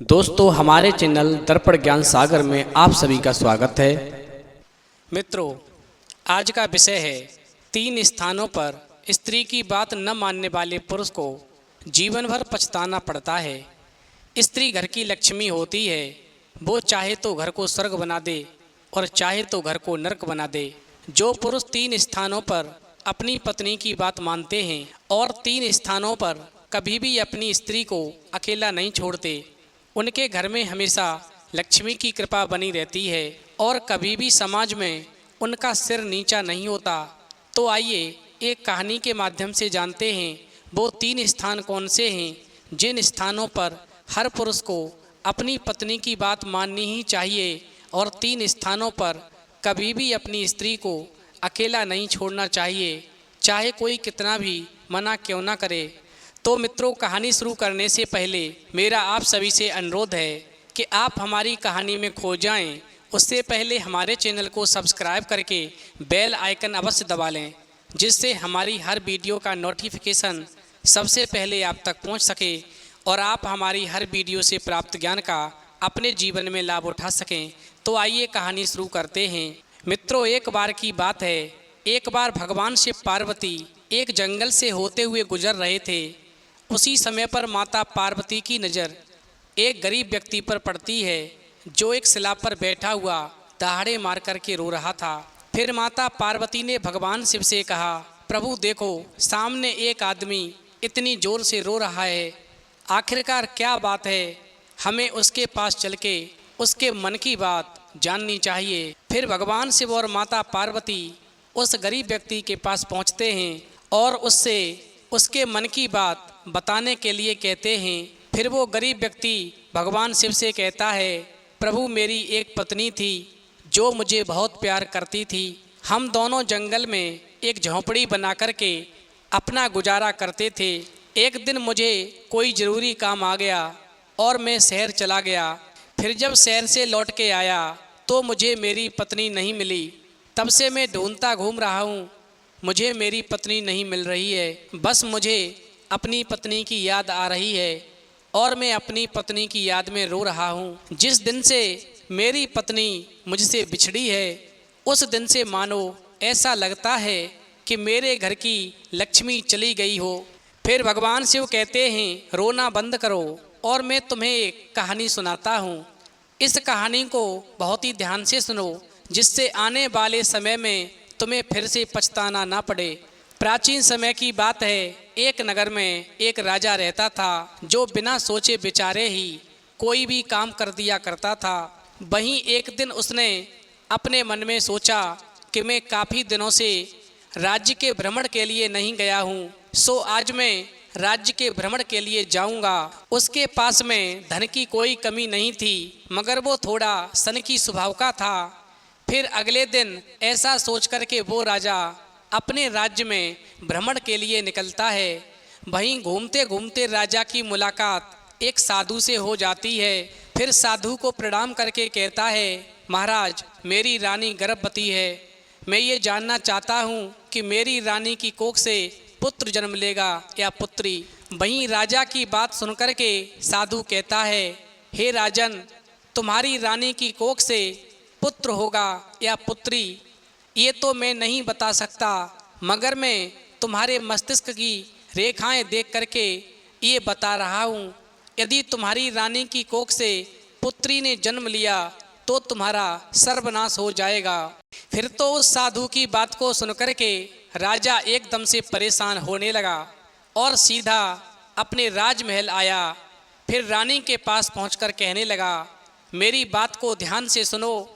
दोस्तों, हमारे चैनल दर्पण ज्ञान सागर में आप सभी का स्वागत है। मित्रों, आज का विषय है 3 स्थानों पर स्त्री की बात न मानने वाले पुरुष को जीवन भर पछताना पड़ता है। स्त्री घर की लक्ष्मी होती है। वो चाहे तो घर को स्वर्ग बना दे और चाहे तो घर को नरक बना दे। जो पुरुष 3 स्थानों पर अपनी पत्नी की बात मानते हैं और 3 स्थानों पर कभी भी अपनी स्त्री को अकेला नहीं छोड़ते, उनके घर में हमेशा लक्ष्मी की कृपा बनी रहती है और कभी भी समाज में उनका सिर नीचा नहीं होता। तो आइए एक कहानी के माध्यम से जानते हैं वो 3 स्थान कौन से हैं जिन स्थानों पर हर पुरुष को अपनी पत्नी की बात माननी ही चाहिए और 3 स्थानों पर कभी भी अपनी स्त्री को अकेला नहीं छोड़ना चाहिए, चाहे कोई कितना भी मना क्यों ना करे। तो मित्रों, कहानी शुरू करने से पहले मेरा आप सभी से अनुरोध है कि आप हमारी कहानी में खो जाएं। उससे पहले हमारे चैनल को सब्सक्राइब करके बेल आइकन अवश्य दबा लें, जिससे हमारी हर वीडियो का नोटिफिकेशन सबसे पहले आप तक पहुंच सके और आप हमारी हर वीडियो से प्राप्त ज्ञान का अपने जीवन में लाभ उठा सकें। तो आइए कहानी शुरू करते हैं। मित्रों, एक बार की बात है। एक बार भगवान शिव पार्वती एक जंगल से होते हुए गुजर रहे थे। उसी समय पर माता पार्वती की नज़र एक गरीब व्यक्ति पर पड़ती है जो एक शिला पर बैठा हुआ दहाड़े मार कर के रो रहा था। फिर माता पार्वती ने भगवान शिव से कहा, प्रभु देखो, सामने एक आदमी इतनी जोर से रो रहा है, आखिरकार क्या बात है? हमें उसके पास चल के उसके मन की बात जाननी चाहिए। फिर भगवान शिव और माता पार्वती उस गरीब व्यक्ति के पास पहुंचते हैं और उससे उसके मन की बात बताने के लिए कहते हैं। फिर वो गरीब व्यक्ति भगवान शिव से कहता है, प्रभु मेरी एक पत्नी थी जो मुझे बहुत प्यार करती थी। हम दोनों जंगल में एक झोंपड़ी बना कर के अपना गुजारा करते थे। एक दिन मुझे कोई ज़रूरी काम आ गया और मैं शहर चला गया। फिर जब शहर से लौट के आया तो मुझे मेरी पत्नी नहीं मिली। तब से मैं ढूंढता घूम रहा हूँ, मुझे मेरी पत्नी नहीं मिल रही है। बस मुझे अपनी पत्नी की याद आ रही है और मैं अपनी पत्नी की याद में रो रहा हूँ। जिस दिन से मेरी पत्नी मुझसे बिछड़ी है, उस दिन से मानो ऐसा लगता है कि मेरे घर की लक्ष्मी चली गई हो। फिर भगवान शिव कहते हैं, रोना बंद करो और मैं तुम्हें एक कहानी सुनाता हूँ। इस कहानी को बहुत ही ध्यान से सुनो, जिससे आने वाले समय में तुम्हें फिर से पछताना ना पड़े। प्राचीन समय की बात है। एक नगर में एक राजा रहता था जो बिना सोचे विचारे ही कोई भी काम कर दिया करता था। वहीं एक दिन उसने अपने मन में सोचा कि मैं काफ़ी दिनों से राज्य के भ्रमण के लिए नहीं गया हूँ, सो आज मैं राज्य के भ्रमण के लिए जाऊंगा। उसके पास में धन की कोई कमी नहीं थी, मगर वो थोड़ा सनकी स्वभाव का था। फिर अगले दिन ऐसा सोच कर के वो राजा अपने राज्य में भ्रमण के लिए निकलता है। वहीं घूमते घूमते राजा की मुलाकात एक साधु से हो जाती है। फिर साधु को प्रणाम करके कहता है, महाराज मेरी रानी गर्भवती है, मैं ये जानना चाहता हूँ कि मेरी रानी की कोख से पुत्र जन्म लेगा या पुत्री। वहीं राजा की बात सुनकर के साधु कहता है, हे राजन, तुम्हारी रानी की कोख से पुत्र होगा या पुत्री ये तो मैं नहीं बता सकता, मगर मैं तुम्हारे मस्तिष्क की रेखाएं देख करके ये बता रहा हूँ। यदि तुम्हारी रानी की कोख से पुत्री ने जन्म लिया तो तुम्हारा सर्वनाश हो जाएगा। फिर तो उस साधु की बात को सुनकर के राजा एकदम से परेशान होने लगा और सीधा अपने राजमहल आया। फिर रानी के पास पहुंचकर कहने लगा, मेरी बात को ध्यान से सुनो,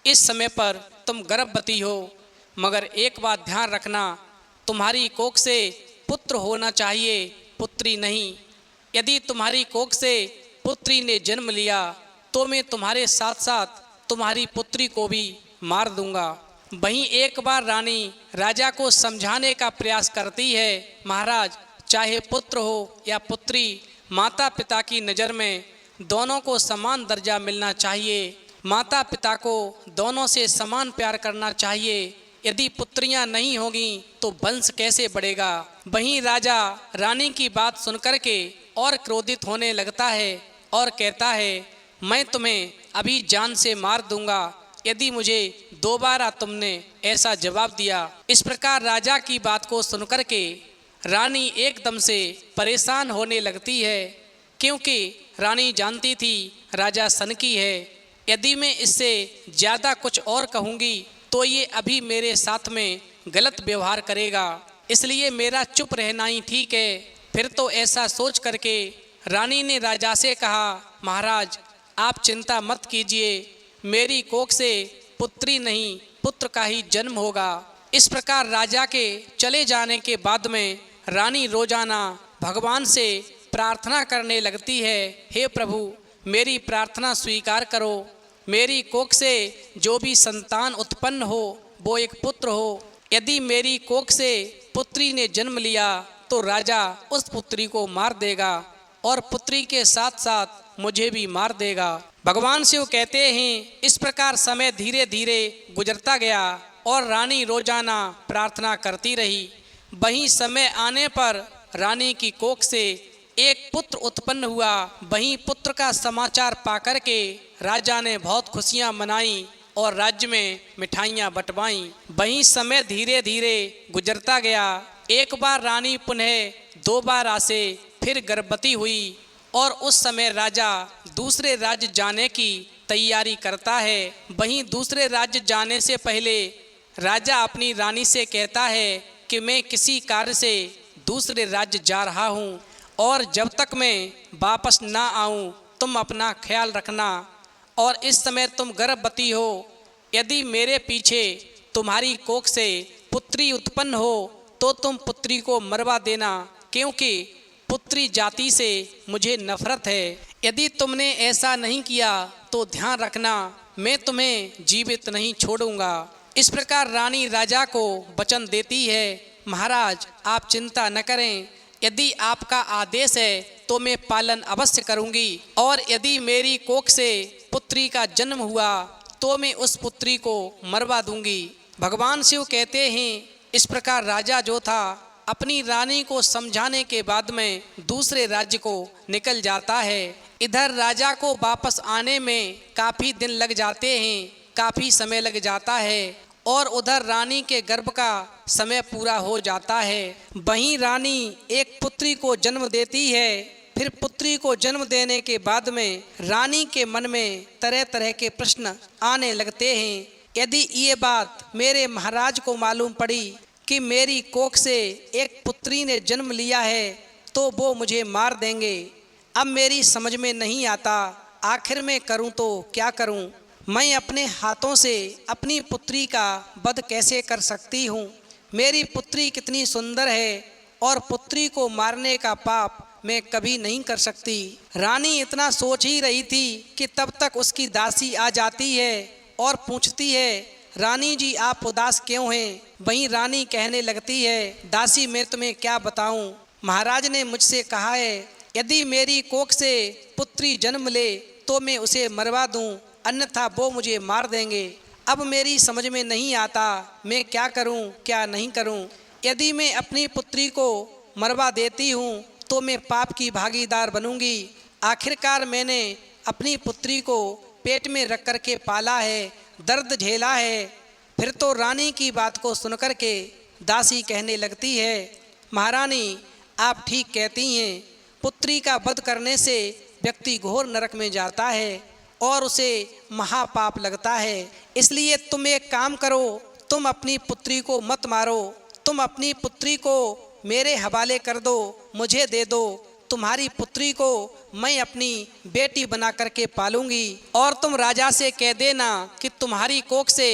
इस समय पर तुम गर्भवती हो, मगर एक बात ध्यान रखना, तुम्हारी कोख से पुत्र होना चाहिए, पुत्री नहीं। यदि तुम्हारी कोख से पुत्री ने जन्म लिया तो मैं तुम्हारे साथ साथ तुम्हारी पुत्री को भी मार दूंगा। वहीं एक बार रानी राजा को समझाने का प्रयास करती है, महाराज चाहे पुत्र हो या पुत्री, माता पिता की नज़र में दोनों को समान दर्जा मिलना चाहिए। माता पिता को दोनों से समान प्यार करना चाहिए। यदि पुत्रियां नहीं होगी तो वंश कैसे बढ़ेगा। वहीं राजा रानी की बात सुनकर के और क्रोधित होने लगता है और कहता है, मैं तुम्हें अभी जान से मार दूंगा यदि मुझे दोबारा तुमने ऐसा जवाब दिया। इस प्रकार राजा की बात को सुनकर के रानी एकदम से परेशान होने लगती है, क्योंकि रानी जानती थी राजा सनकी है। यदि मैं इससे ज़्यादा कुछ और कहूँगी तो ये अभी मेरे साथ में गलत व्यवहार करेगा, इसलिए मेरा चुप रहना ही ठीक है। फिर तो ऐसा सोच करके रानी ने राजा से कहा, महाराज आप चिंता मत कीजिए, मेरी कोख से पुत्री नहीं पुत्र का ही जन्म होगा। इस प्रकार राजा के चले जाने के बाद में रानी रोजाना भगवान से प्रार्थना करने लगती है, हे प्रभु मेरी प्रार्थना स्वीकार करो, मेरी कोख से जो भी संतान उत्पन्न हो वो एक पुत्र हो। यदि मेरी कोख से पुत्री ने जन्म लिया तो राजा उस पुत्री को मार देगा और पुत्री के साथ साथ मुझे भी मार देगा। भगवान शिव कहते हैं, इस प्रकार समय धीरे धीरे गुजरता गया और रानी रोजाना प्रार्थना करती रही। वहीं समय आने पर रानी की कोख से एक पुत्र उत्पन्न हुआ। वहीं पुत्र का समाचार पाकर के राजा ने बहुत खुशियां मनाई और राज्य में मिठाइयां बंटवाईं। वहीं समय धीरे धीरे गुजरता गया। एक बार रानी पुनः दोबारा से फिर गर्भवती हुई और उस समय राजा दूसरे राज्य जाने की तैयारी करता है। वहीं दूसरे राज्य जाने से पहले राजा अपनी रानी से कहता है कि मैं किसी कार्य से दूसरे राज्य जा रहा हूँ और जब तक मैं वापस ना आऊँ तुम अपना ख्याल रखना, और इस समय तुम गर्भवती हो, यदि मेरे पीछे तुम्हारी कोख से पुत्री उत्पन्न हो तो तुम पुत्री को मरवा देना, क्योंकि पुत्री जाति से मुझे नफरत है। यदि तुमने ऐसा नहीं किया तो ध्यान रखना मैं तुम्हें जीवित नहीं छोड़ूंगा। इस प्रकार रानी राजा को वचन देती है, महाराज आप चिंता न करें, यदि आपका आदेश है तो मैं पालन अवश्य करूंगी, और यदि मेरी कोख से पुत्री का जन्म हुआ तो मैं उस पुत्री को मरवा दूंगी। भगवान शिव कहते हैं, इस प्रकार राजा जो था अपनी रानी को समझाने के बाद में दूसरे राज्य को निकल जाता है। इधर राजा को वापस आने में काफ़ी दिन लग जाते हैं, काफ़ी समय लग जाता है, और उधर रानी के गर्भ का समय पूरा हो जाता है। वहीं रानी एक पुत्री को जन्म देती है। फिर पुत्री को जन्म देने के बाद में रानी के मन में तरह तरह के प्रश्न आने लगते हैं। यदि ये बात मेरे महाराज को मालूम पड़ी कि मेरी कोख से एक पुत्री ने जन्म लिया है तो वो मुझे मार देंगे। अब मेरी समझ में नहीं आता, आखिर में करूं तो क्या करूं? मैं अपने हाथों से अपनी पुत्री का वध कैसे कर सकती हूँ? मेरी पुत्री कितनी सुंदर है और पुत्री को मारने का पाप मैं कभी नहीं कर सकती। रानी इतना सोच ही रही थी कि तब तक उसकी दासी आ जाती है और पूछती है, रानी जी आप उदास क्यों हैं? वहीं रानी कहने लगती है, दासी मैं तुम्हें क्या बताऊं, महाराज ने मुझसे कहा है यदि मेरी कोख से पुत्री जन्म ले तो मैं उसे मरवा दूं, अन्यथा वो मुझे मार देंगे। अब मेरी समझ में नहीं आता मैं क्या करूं क्या नहीं करूं। यदि मैं अपनी पुत्री को मरवा देती हूं तो मैं पाप की भागीदार बनूंगी। आखिरकार मैंने अपनी पुत्री को पेट में रख कर के पाला है, दर्द झेला है। फिर तो रानी की बात को सुनकर के दासी कहने लगती है, महारानी आप ठीक कहती हैं, पुत्री का वध करने से व्यक्ति घोर नरक में जाता है और उसे महापाप लगता है। इसलिए तुम एक काम करो, तुम अपनी पुत्री को मत मारो, तुम अपनी पुत्री को मेरे हवाले कर दो, मुझे दे दो। तुम्हारी पुत्री को मैं अपनी बेटी बना करके पालूंगी और तुम राजा से कह देना कि तुम्हारी कोख से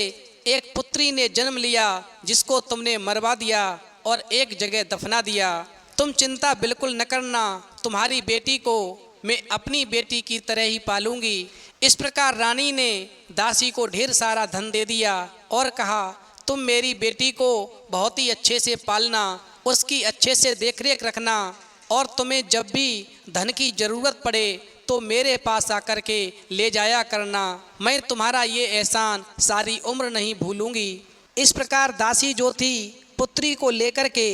एक पुत्री ने जन्म लिया जिसको तुमने मरवा दिया और एक जगह दफना दिया। तुम चिंता बिल्कुल न करना, तुम्हारी बेटी को मैं अपनी बेटी की तरह ही पालूंगी। इस प्रकार रानी ने दासी को ढेर सारा धन दे दिया और कहा, तुम मेरी बेटी को बहुत ही अच्छे से पालना, उसकी अच्छे से देखरेख रखना, और तुम्हें जब भी धन की ज़रूरत पड़े तो मेरे पास आकर के ले जाया करना। मैं तुम्हारा ये एहसान सारी उम्र नहीं भूलूंगी। इस प्रकार दासी जो थी पुत्री को लेकर के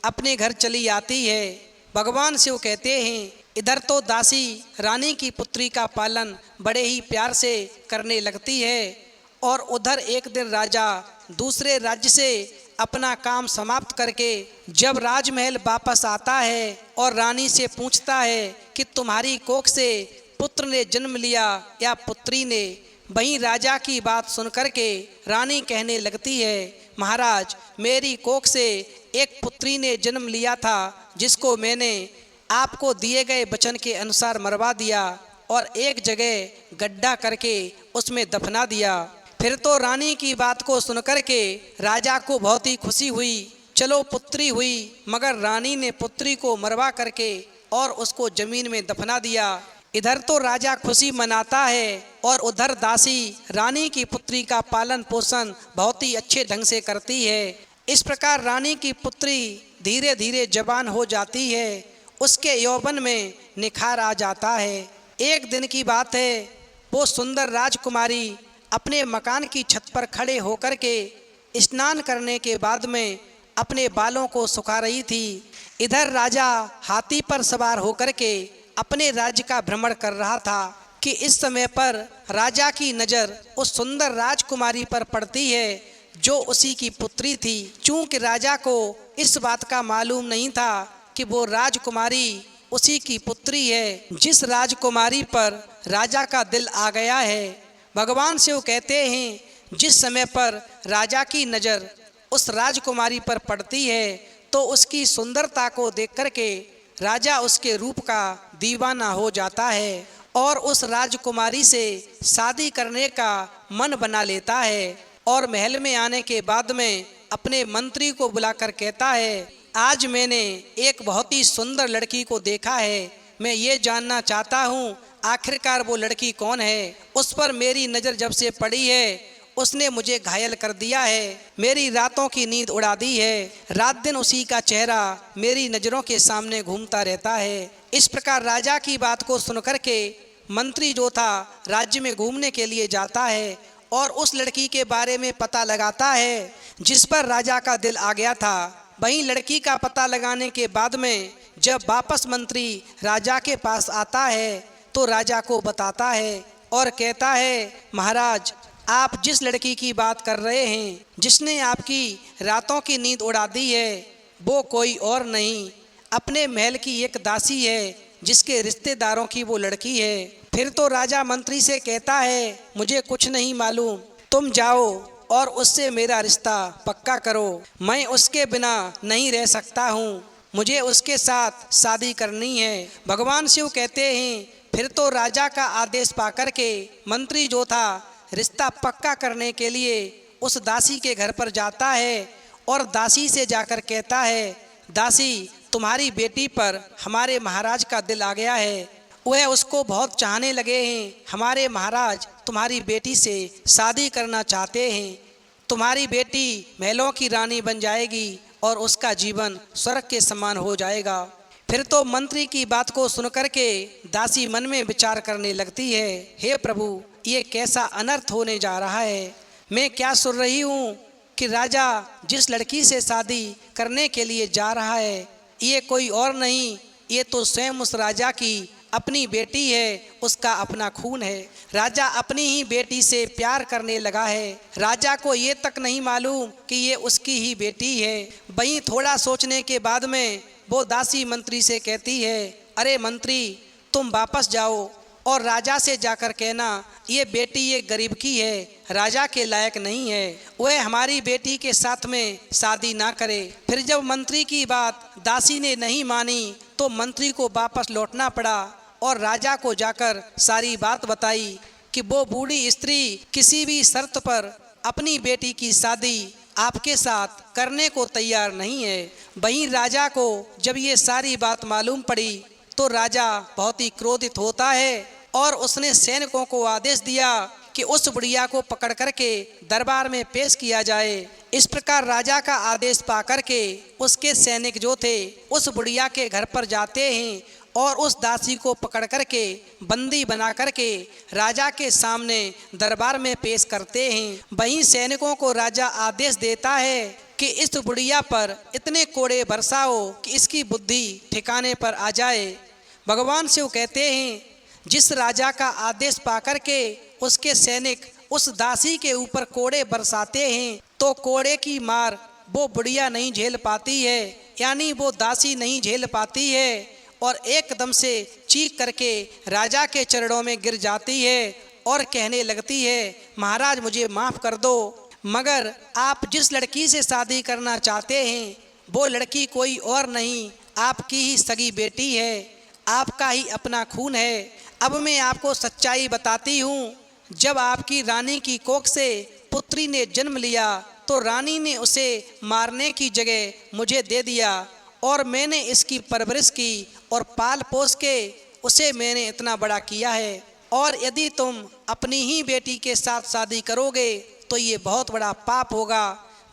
अपने घर चली आती है। भगवान शिव कहते हैं, इधर तो दासी रानी की पुत्री का पालन बड़े ही प्यार से करने लगती है और उधर एक दिन राजा दूसरे राज्य से अपना काम समाप्त करके जब राजमहल वापस आता है और रानी से पूछता है कि तुम्हारी कोख से पुत्र ने जन्म लिया या पुत्री ने, वहीं राजा की बात सुनकर के रानी कहने लगती है, महाराज मेरी कोख से एक पुत्री ने जन्म लिया था जिसको मैंने आपको दिए गए वचन के अनुसार मरवा दिया और एक जगह गड्ढा करके उसमें दफना दिया। फिर तो रानी की बात को सुनकर के राजा को बहुत ही खुशी हुई, चलो पुत्री हुई, मगर रानी ने पुत्री को मरवा करके और उसको जमीन में दफना दिया। इधर तो राजा खुशी मनाता है और उधर दासी रानी की पुत्री का पालन पोषण बहुत ही अच्छे ढंग से करती है। इस प्रकार रानी की पुत्री धीरे धीरे जवान हो जाती है, उसके यौवन में निखार आ जाता है। एक दिन की बात है, वो सुंदर राजकुमारी अपने मकान की छत पर खड़े होकर के स्नान करने के बाद में अपने बालों को सुखा रही थी। इधर राजा हाथी पर सवार होकर के अपने राज्य का भ्रमण कर रहा था कि इस समय पर राजा की नज़र उस सुंदर राजकुमारी पर पड़ती है जो उसी की पुत्री थी। चूँकि राजा को इस बात का मालूम नहीं था कि वो राजकुमारी उसी की पुत्री है जिस राजकुमारी पर राजा का दिल आ गया है। भगवान शिव कहते हैं जिस समय पर राजा की नज़र उस राजकुमारी पर पड़ती है तो उसकी सुंदरता को देख कर के राजा उसके रूप का दीवाना हो जाता है और उस राजकुमारी से शादी करने का मन बना लेता है और महल में आने के बाद में अपने मंत्री को बुलाकर कहता है, आज मैंने एक बहुत ही सुंदर लड़की को देखा है, मैं ये जानना चाहता हूँ आखिरकार वो लड़की कौन है। उस पर मेरी नज़र जब से पड़ी है उसने मुझे घायल कर दिया है, मेरी रातों की नींद उड़ा दी है, रात दिन उसी का चेहरा मेरी नज़रों के सामने घूमता रहता है। इस प्रकार राजा की बात को सुनकर के मंत्री जो था राज्य में घूमने के लिए जाता है और उस लड़की के बारे में पता लगाता है जिस पर राजा का दिल आ गया था। वहीं लड़की का पता लगाने के बाद में जब वापस मंत्री राजा के पास आता है तो राजा को बताता है और कहता है, महाराज आप जिस लड़की की बात कर रहे हैं जिसने आपकी रातों की नींद उड़ा दी है वो कोई और नहीं अपने महल की एक दासी है जिसके रिश्तेदारों की वो लड़की है। फिर तो राजा मंत्री से कहता है, मुझे कुछ नहीं मालूम, तुम जाओ और उससे मेरा रिश्ता पक्का करो, मैं उसके बिना नहीं रह सकता हूँ, मुझे उसके साथ शादी करनी है। भगवान शिव कहते हैं फिर तो राजा का आदेश पाकर के मंत्री जो था रिश्ता पक्का करने के लिए उस दासी के घर पर जाता है और दासी से जाकर कहता है, दासी तुम्हारी बेटी पर हमारे महाराज का दिल आ गया है, वह उसको बहुत चाहने लगे हैं, हमारे महाराज तुम्हारी बेटी से शादी करना चाहते हैं, तुम्हारी बेटी महलों की रानी बन जाएगी और उसका जीवन स्वर्ग के समान हो जाएगा। फिर तो मंत्री की बात को सुनकर के दासी मन में विचार करने लगती है, हे प्रभु ये कैसा अनर्थ होने जा रहा है, मैं क्या सुन रही हूँ कि राजा जिस लड़की से शादी करने के लिए जा रहा है ये कोई और नहीं, ये तो स्वयं उस राजा की अपनी बेटी है, उसका अपना खून है। राजा अपनी ही बेटी से प्यार करने लगा है, राजा को ये तक नहीं मालूम कि ये उसकी ही बेटी है। वहीं थोड़ा सोचने के बाद में वो दासी मंत्री से कहती है, अरे मंत्री तुम वापस जाओ और राजा से जाकर कहना ये बेटी ये गरीब की है, राजा के लायक नहीं है, वह हमारी बेटी के साथ में शादी ना करे। फिर जब मंत्री की बात दासी ने नहीं मानी तो मंत्री को वापस लौटना पड़ा और राजा को जाकर सारी बात बताई कि वो बूढ़ी स्त्री किसी भी शर्त पर अपनी बेटी की शादी आपके साथ करने को तैयार नहीं है। वहीं राजा को जब ये सारी बात मालूम पड़ी तो राजा बहुत ही क्रोधित होता है और उसने सैनिकों को आदेश दिया कि उस बुढ़िया को पकड़ करके दरबार में पेश किया जाए। इस प्रकार राजा का आदेश पाकर के उसके सैनिक जो थे उस बुढ़िया के घर पर जाते हैं और उस दासी को पकड़ करके बंदी बना करके राजा के सामने दरबार में पेश करते हैं। वहीं सैनिकों को राजा आदेश देता है कि इस बुढ़िया पर इतने कोड़े बरसाओ कि इसकी बुद्धि ठिकाने पर आ जाए। भगवान शिव कहते हैं, जिस राजा का आदेश पाकर के उसके सैनिक उस दासी के ऊपर कोड़े बरसाते हैं तो कोड़े की मार वो बुढ़िया नहीं झेल पाती है, यानी वो दासी नहीं झेल पाती है और एकदम से चीख करके राजा के चरणों में गिर जाती है और कहने लगती है, महाराज मुझे माफ़ कर दो, मगर आप जिस लड़की से शादी करना चाहते हैं वो लड़की कोई और नहीं, आपकी ही सगी बेटी है, आपका ही अपना खून है। अब मैं आपको सच्चाई बताती हूँ। जब आपकी रानी की कोख से पुत्री ने जन्म लिया तो रानी ने उसे मारने की जगह मुझे दे दिया और मैंने इसकी परवरिश की और पाल पोस के उसे मैंने इतना बड़ा किया है। और यदि तुम अपनी ही बेटी के साथ शादी करोगे तो ये बहुत बड़ा पाप होगा।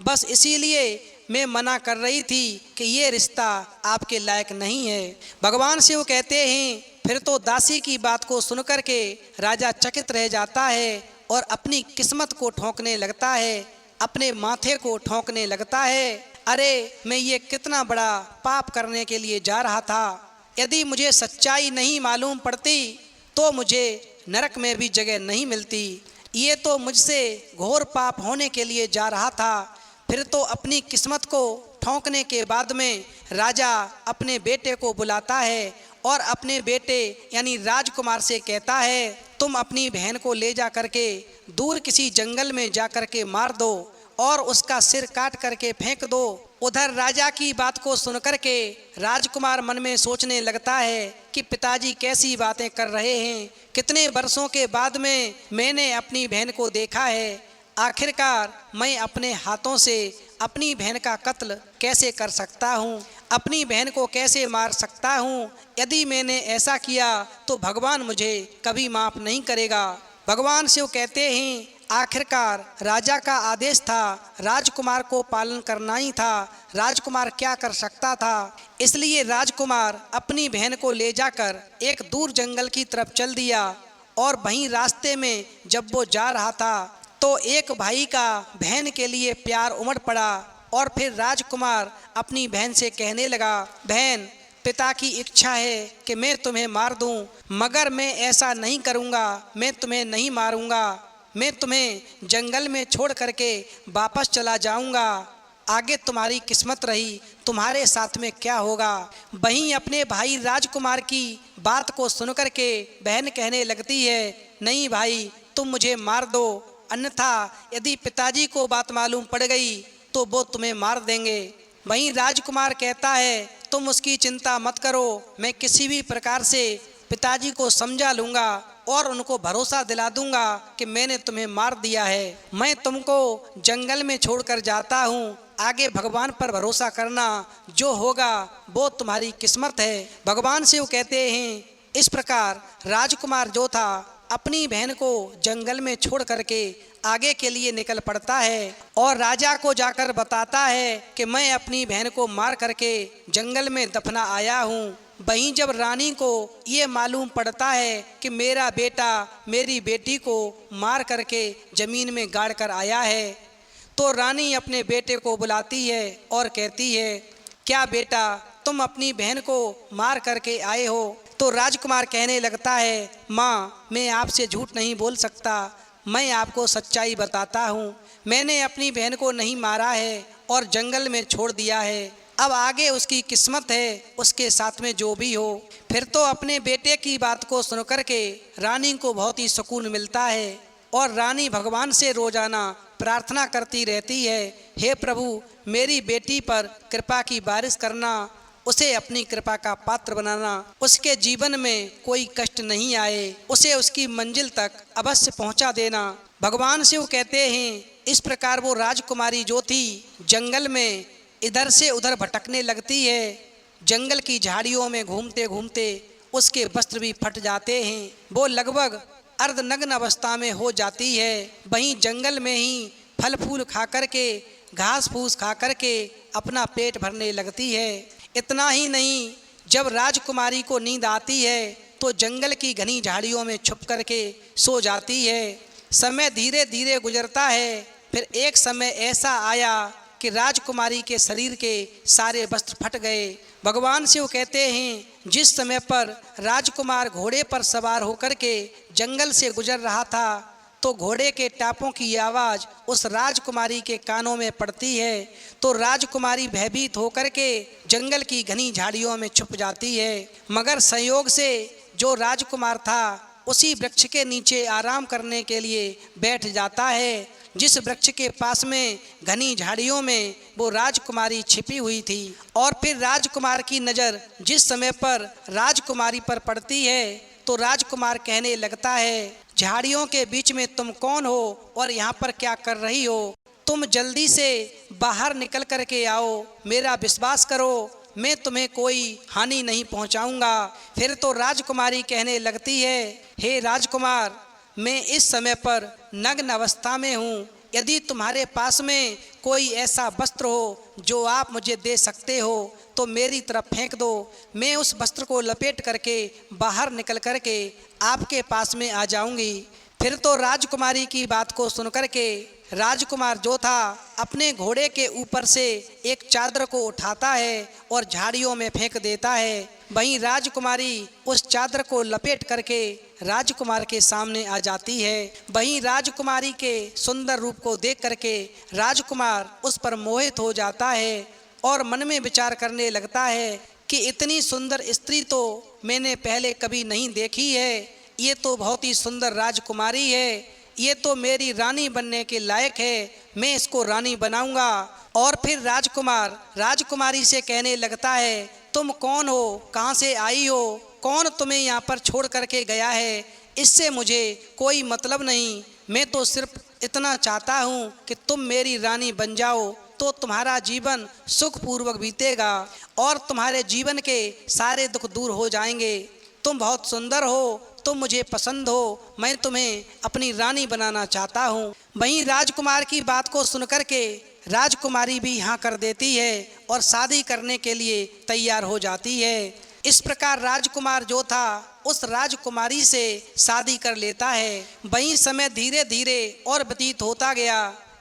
बस इसीलिए मैं मना कर रही थी कि ये रिश्ता आपके लायक नहीं है। भगवान शिव कहते हैं, फिर तो दासी की बात को सुनकर के राजा चकित रह जाता है और अपनी किस्मत को ठोंकने लगता है, अपने माथे को ठोंकने लगता है। अरे मैं ये कितना बड़ा पाप करने के लिए जा रहा था। यदि मुझे सच्चाई नहीं मालूम पड़ती तो मुझे नरक में भी जगह नहीं मिलती। ये तो मुझसे घोर पाप होने के लिए जा रहा था। फिर तो अपनी किस्मत को ठोंकने के बाद में राजा अपने बेटे को बुलाता है और अपने बेटे यानी राजकुमार से कहता है, तुम अपनी बहन को ले जा करके दूर किसी जंगल में जा करके मार दो और उसका सिर काट करके फेंक दो। उधर राजा की बात को सुनकर के राजकुमार मन में सोचने लगता है कि पिताजी कैसी बातें कर रहे हैं, कितने वर्षों के बाद में मैंने अपनी बहन को देखा है। आखिरकार मैं अपने हाथों से अपनी बहन का कत्ल कैसे कर सकता हूँ, अपनी बहन को कैसे मार सकता हूँ। यदि मैंने ऐसा किया तो भगवान मुझे कभी माफ़ नहीं करेगा। भगवान शिव कहते हैं, आखिरकार राजा का आदेश था, राजकुमार को पालन करना ही था, राजकुमार क्या कर सकता था। इसलिए राजकुमार अपनी बहन को ले जाकर एक दूर जंगल की तरफ चल दिया और वहीं रास्ते में जब वो जा रहा था तो एक भाई का बहन के लिए प्यार उमड़ पड़ा और फिर राजकुमार अपनी बहन से कहने लगा, बहन पिता की इच्छा है कि मैं तुम्हें मार दूं, मगर मैं ऐसा नहीं करूंगा, मैं तुम्हें नहीं मारूंगा, मैं तुम्हें जंगल में छोड़ करके वापस चला जाऊंगा। आगे तुम्हारी किस्मत रही, तुम्हारे साथ में क्या होगा। वहीं अपने भाई राजकुमार की बात को सुनकर के बहन कहने लगती है, नहीं भाई तुम मुझे मार दो, अन्यथा यदि पिताजी को बात मालूम पड़ गई तो वो तुम्हें मार देंगे। वहीं राजकुमार कहता है, तुम उसकी चिंता मत करो, मैं किसी भी प्रकार से पिताजी को समझा लूँगा और उनको भरोसा दिला दूंगा कि मैंने तुम्हें मार दिया है। मैं तुमको जंगल में छोड़कर जाता हूँ, आगे भगवान पर भरोसा करना, जो होगा वो तुम्हारी किस्मत है। भगवान शिव कहते हैं, इस प्रकार राजकुमार जो था अपनी बहन को जंगल में छोड़ करके आगे के लिए निकल पड़ता है और राजा को जाकर बताता है कि मैं अपनी बहन को मार करके जंगल में दफना आया हूँ। वहीं जब रानी को ये मालूम पड़ता है कि मेरा बेटा मेरी बेटी को मार करके ज़मीन में गाड़ कर आया है तो रानी अपने बेटे को बुलाती है और कहती है, क्या बेटा तुम अपनी बहन को मार करके आए हो। तो राजकुमार कहने लगता है, माँ मैं आपसे झूठ नहीं बोल सकता, मैं आपको सच्चाई बताता हूँ, मैंने अपनी बहन को नहीं मारा है और जंगल में छोड़ दिया है। अब आगे उसकी किस्मत है, उसके साथ में जो भी हो। फिर तो अपने बेटे की बात को सुनकर के रानी को बहुत ही सुकून मिलता है और रानी भगवान से रोजाना प्रार्थना करती रहती है, हे प्रभु मेरी बेटी पर कृपा की बारिश करना, उसे अपनी कृपा का पात्र बनाना, उसके जीवन में कोई कष्ट नहीं आए, उसे उसकी मंजिल तक अवश्य पहुंचा देना। भगवान शिव कहते हैं, इस प्रकार वो राजकुमारी जो थी जंगल में इधर से उधर भटकने लगती है। जंगल की झाड़ियों में घूमते घूमते उसके वस्त्र भी फट जाते हैं, वो लगभग अर्धनग्न अवस्था में हो जाती है। वहीं जंगल में ही फल फूल खा करके घास फूस खा करके अपना पेट भरने लगती है। इतना ही नहीं, जब राजकुमारी को नींद आती है तो जंगल की घनी झाड़ियों में छुप करके सो जाती है। समय धीरे धीरे गुजरता है। फिर एक समय ऐसा आया कि राजकुमारी के शरीर के सारे वस्त्र फट गए भगवान शिव कहते हैं जिस समय पर राजकुमार घोड़े पर सवार होकर के जंगल से गुजर रहा था तो घोड़े के टापों की आवाज़ उस राजकुमारी के कानों में पड़ती है तो राजकुमारी भयभीत होकर के जंगल की घनी झाड़ियों में छुप जाती है। मगर संयोग से जो राजकुमार था उसी वृक्ष के नीचे आराम करने के लिए बैठ जाता है जिस वृक्ष के पास में घनी झाड़ियों में वो राजकुमारी छिपी हुई थी। और फिर राजकुमार की नज़र जिस समय पर राजकुमारी पर पड़ती है तो राजकुमार कहने लगता है, झाड़ियों के बीच में तुम कौन हो और यहाँ पर क्या कर रही हो? तुम जल्दी से बाहर निकल कर के आओ, मेरा विश्वास करो, मैं तुम्हें कोई हानि नहीं पहुँचाऊँगा। फिर तो राजकुमारी कहने लगती है, हे राजकुमार, मैं इस समय पर नग्न अवस्था में हूँ, यदि तुम्हारे पास में कोई ऐसा वस्त्र हो जो आप मुझे दे सकते हो तो मेरी तरफ फेंक दो, मैं उस वस्त्र को लपेट करके बाहर निकल करके आपके पास में आ जाऊंगी। फिर तो राजकुमारी की बात को सुनकर के राजकुमार जो था अपने घोड़े के ऊपर से एक चादर को उठाता है और झाड़ियों में फेंक देता है। वहीं राजकुमारी उस चादर को लपेट करके राजकुमार के सामने आ जाती है। वहीं राजकुमारी के सुंदर रूप को देख करके राजकुमार उस पर मोहित हो जाता है और मन में विचार करने लगता है कि इतनी सुंदर स्त्री तो मैंने पहले कभी नहीं देखी है, ये तो बहुत ही सुंदर राजकुमारी है, ये तो मेरी रानी बनने के लायक है, मैं इसको रानी बनाऊंगा। और फिर राजकुमार राजकुमारी से कहने लगता है, तुम कौन हो, कहाँ से आई हो, कौन तुम्हें यहाँ पर छोड़ करके गया है, इससे मुझे कोई मतलब नहीं, मैं तो सिर्फ इतना चाहता हूँ कि तुम मेरी रानी बन जाओ तो तुम्हारा जीवन सुखपूर्वक बीतेगा और तुम्हारे जीवन के सारे दुख दूर हो जाएंगे। तुम बहुत सुंदर हो, तुम मुझे पसंद हो, मैं तुम्हें अपनी रानी बनाना चाहता हूँ। वहीं राजकुमार की बात को सुनकर के राजकुमारी भी हाँ कर देती है और शादी करने के लिए तैयार हो जाती है। इस प्रकार राजकुमार जो था उस राजकुमारी से शादी कर लेता है। वहीं समय धीरे धीरे और व्यतीत होता गया।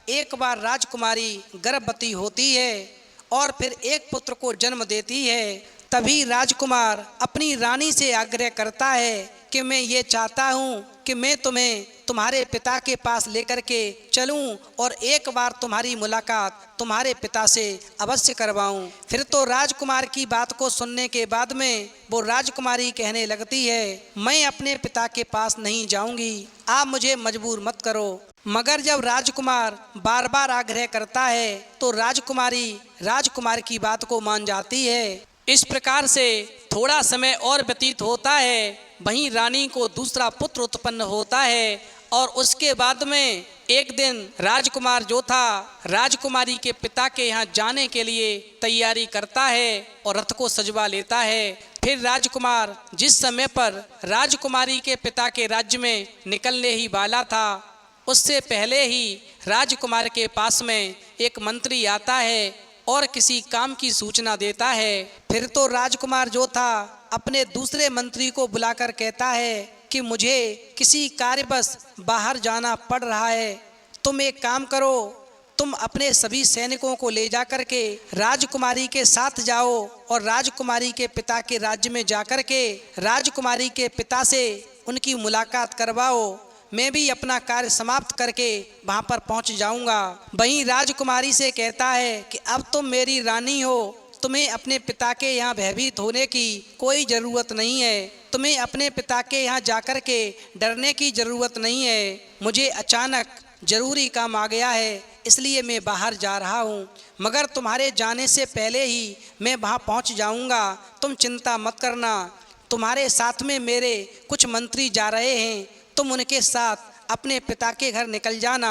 एक बार राजकुमारी गर्भवती होती है और फिर एक पुत्र को जन्म देती है। तभी राजकुमार अपनी रानी से आग्रह करता है कि मैं ये चाहता हूँ कि मैं तुम्हें तुम्हारे पिता के पास लेकर के चलूँ और एक बार तुम्हारी मुलाकात तुम्हारे पिता से अवश्य करवाऊँ। फिर तो राजकुमार की बात को सुनने के बाद में वो राजकुमारी कहने लगती है, मैं अपने पिता के पास नहीं जाऊँगी, आप मुझे मजबूर मत करो। मगर जब राजकुमार बार बार आग्रह करता है तो राजकुमारी राजकुमार की बात को मान जाती है। इस प्रकार से थोड़ा समय और व्यतीत होता है। वहीं रानी को दूसरा पुत्र उत्पन्न होता है और उसके बाद में एक दिन राजकुमार जो था राजकुमारी के पिता के यहाँ जाने के लिए तैयारी करता है और रथ को सजवा लेता है। फिर राजकुमार जिस समय पर राजकुमारी के पिता के राज्य में निकलने ही वाला था उससे पहले ही राजकुमार के पास में एक मंत्री आता है और किसी काम की सूचना देता है। फिर तो राजकुमार जो था अपने दूसरे मंत्री को बुलाकर कहता है कि मुझे किसी कार्यवश बाहर जाना पड़ रहा है, तुम एक काम करो, तुम अपने सभी सैनिकों को ले जा कर के राजकुमारी के साथ जाओ और राजकुमारी के पिता के राज्य में जाकर के राजकुमारी के पिता से उनकी मुलाकात करवाओ, मैं भी अपना कार्य समाप्त करके वहाँ पर पहुँच जाऊँगा। वहीं राजकुमारी से कहता है कि अब तुम मेरी रानी हो, तुम्हें अपने पिता के यहाँ भयभीत होने की कोई ज़रूरत नहीं है, तुम्हें अपने पिता के यहाँ जाकर के डरने की ज़रूरत नहीं है। मुझे अचानक ज़रूरी काम आ गया है इसलिए मैं बाहर जा रहा हूँ, मगर तुम्हारे जाने से पहले ही मैं वहाँ पहुँच जाऊँगा, तुम चिंता मत करना। तुम्हारे साथ में मेरे कुछ मंत्री जा रहे हैं, तुम उनके साथ अपने पिता के घर निकल जाना।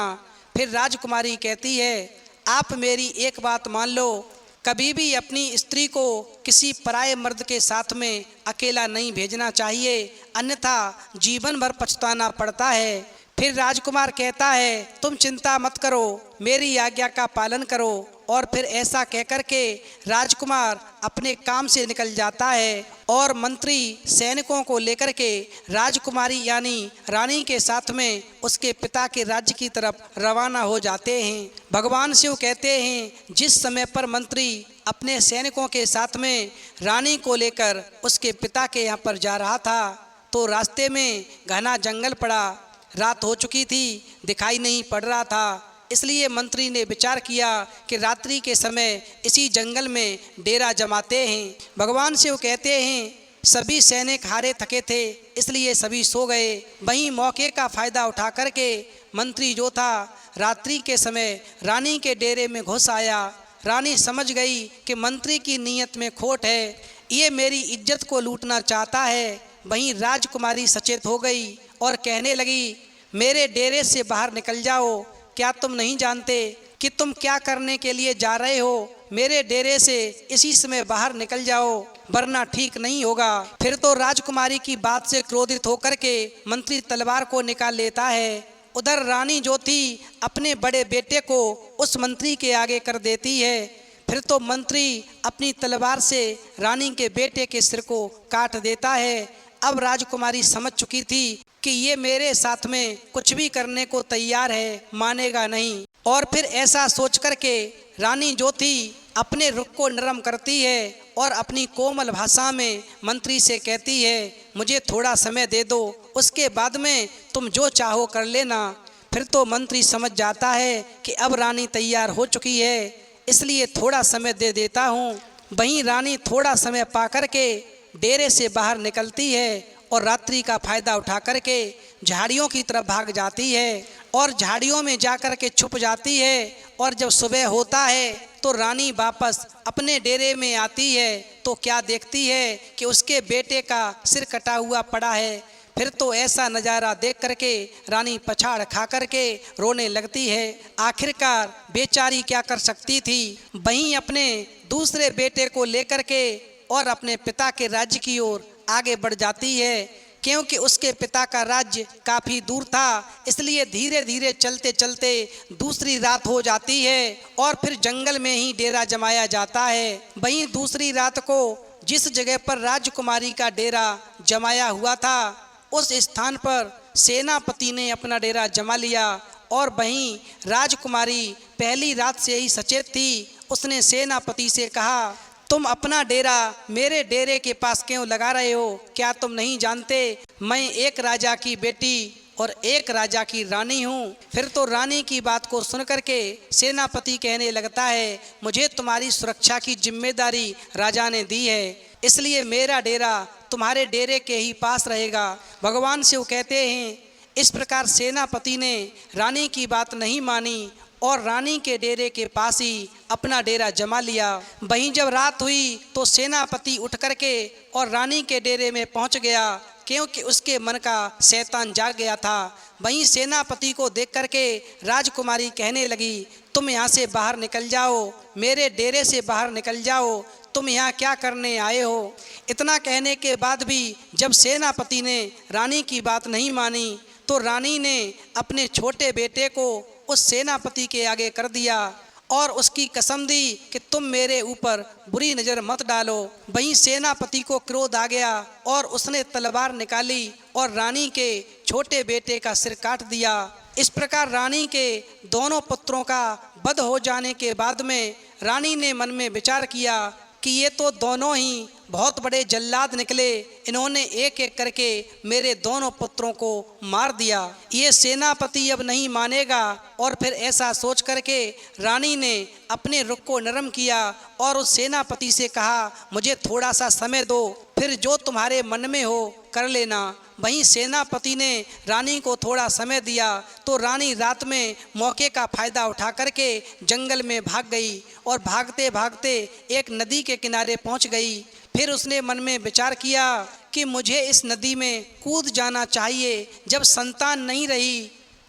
फिर राजकुमारी कहती है, आप मेरी एक बात मान लो, कभी भी अपनी स्त्री को किसी पराये मर्द के साथ में अकेला नहीं भेजना चाहिए, अन्यथा जीवन भर पछताना पड़ता है। फिर राजकुमार कहता है, तुम चिंता मत करो, मेरी आज्ञा का पालन करो। और फिर ऐसा कहकर के राजकुमार अपने काम से निकल जाता है और मंत्री सैनिकों को लेकर के राजकुमारी यानी रानी के साथ में उसके पिता के राज्य की तरफ रवाना हो जाते हैं। भगवान शिव कहते हैं, जिस समय पर मंत्री अपने सैनिकों के साथ में रानी को लेकर उसके पिता के यहाँ पर जा रहा था तो रास्ते में घना जंगल पड़ा। रात हो चुकी थी, दिखाई नहीं पड़ रहा था। इसलिए मंत्री ने विचार किया कि रात्रि के समय इसी जंगल में डेरा जमाते हैं। भगवान शिव कहते हैं सभी सैनिक हारे थके थे, इसलिए सभी सो गए। वहीं मौके का फ़ायदा उठा करके मंत्री जो था रात्रि के समय रानी के डेरे में घुस आया। रानी समझ गई कि मंत्री की नीयत में खोट है, ये मेरी इज्जत को लूटना चाहता है। वहीं राजकुमारी सचेत हो गई और कहने लगी मेरे डेरे से बाहर निकल जाओ। क्या तुम नहीं जानते कि तुम क्या करने के लिए जा रहे हो? मेरे डेरे से इसी समय बाहर निकल जाओ, वरना ठीक नहीं होगा। फिर तो राजकुमारी की बात से क्रोधित होकर के मंत्री तलवार को निकाल लेता है। उधर रानी जो थी अपने बड़े बेटे को उस मंत्री के आगे कर देती है। फिर तो मंत्री अपनी तलवार से रानी के बेटे के सिर को काट देता है। अब राजकुमारी समझ चुकी थी कि ये मेरे साथ में कुछ भी करने को तैयार है, मानेगा नहीं। और फिर ऐसा सोच करके रानी जो थी अपने रुख को नरम करती है और अपनी कोमल भाषा में मंत्री से कहती है मुझे थोड़ा समय दे दो, उसके बाद में तुम जो चाहो कर लेना। फिर तो मंत्री समझ जाता है कि अब रानी तैयार हो चुकी है, इसलिए थोड़ा समय दे देता हूँ। वहीं रानी थोड़ा समय पा करके डेरे से बाहर निकलती है और रात्रि का फ़ायदा उठा करके झाड़ियों की तरफ भाग जाती है और झाड़ियों में जा कर के छुप जाती है। और जब सुबह होता है तो रानी वापस अपने डेरे में आती है तो क्या देखती है कि उसके बेटे का सिर कटा हुआ पड़ा है। फिर तो ऐसा नज़ारा देख करके रानी पछाड़ खा करके रोने लगती है। आखिरकार बेचारी क्या कर सकती थी। वहीं अपने दूसरे बेटे को लेकर के और अपने पिता के राज्य की ओर आगे बढ़ जाती है। क्योंकि उसके पिता का राज्य काफ़ी दूर था, इसलिए धीरे धीरे चलते चलते दूसरी रात हो जाती है और फिर जंगल में ही डेरा जमाया जाता है। वहीं दूसरी रात को जिस जगह पर राजकुमारी का डेरा जमाया हुआ था उस स्थान पर सेनापति ने अपना डेरा जमा लिया। और वहीं राजकुमारी पहली रात से ही सचेत थी। उसने सेनापति से कहा तुम अपना डेरा मेरे डेरे के पास क्यों लगा रहे हो? क्या तुम नहीं जानते मैं एक राजा की बेटी और एक राजा की रानी हूँ? फिर तो रानी की बात को सुन करके सेनापति कहने लगता है मुझे तुम्हारी सुरक्षा की जिम्मेदारी राजा ने दी है, इसलिए मेरा डेरा तुम्हारे डेरे के ही पास रहेगा। भगवान शिव कहते हैं इस प्रकार सेनापति ने रानी की बात नहीं मानी और रानी के डेरे के पास ही अपना डेरा जमा लिया। वहीं जब रात हुई तो सेनापति उठ करके और रानी के डेरे में पहुंच गया, क्योंकि उसके मन का शैतान जाग गया था। वहीं सेनापति को देख करके राजकुमारी कहने लगी तुम यहाँ से बाहर निकल जाओ, मेरे डेरे से बाहर निकल जाओ, तुम यहाँ क्या करने आए हो? इतना कहने के बाद भी जब सेनापति ने रानी की बात नहीं मानी तो रानी ने अपने छोटे बेटे को उस सेनापति के आगे कर दिया और उसकी कसम दी कि तुम मेरे ऊपर बुरी नज़र मत डालो। वहीं सेनापति को क्रोध आ गया और उसने तलवार निकाली और रानी के छोटे बेटे का सिर काट दिया। इस प्रकार रानी के दोनों पुत्रों का वध हो जाने के बाद में रानी ने मन में विचार किया कि ये तो दोनों ही बहुत बड़े जल्लाद निकले, इन्होंने एक एक करके मेरे दोनों पुत्रों को मार दिया, ये सेनापति अब नहीं मानेगा। और फिर ऐसा सोच करके रानी ने अपने रुख को नरम किया और उस सेनापति से कहा मुझे थोड़ा सा समय दो, फिर जो तुम्हारे मन में हो कर लेना। वहीं सेनापति ने रानी को थोड़ा समय दिया तो रानी रात में मौके का फ़ायदा उठा करके जंगल में भाग गई और भागते भागते एक नदी के किनारे पहुंच गई। फिर उसने मन में विचार किया कि मुझे इस नदी में कूद जाना चाहिए, जब संतान नहीं रही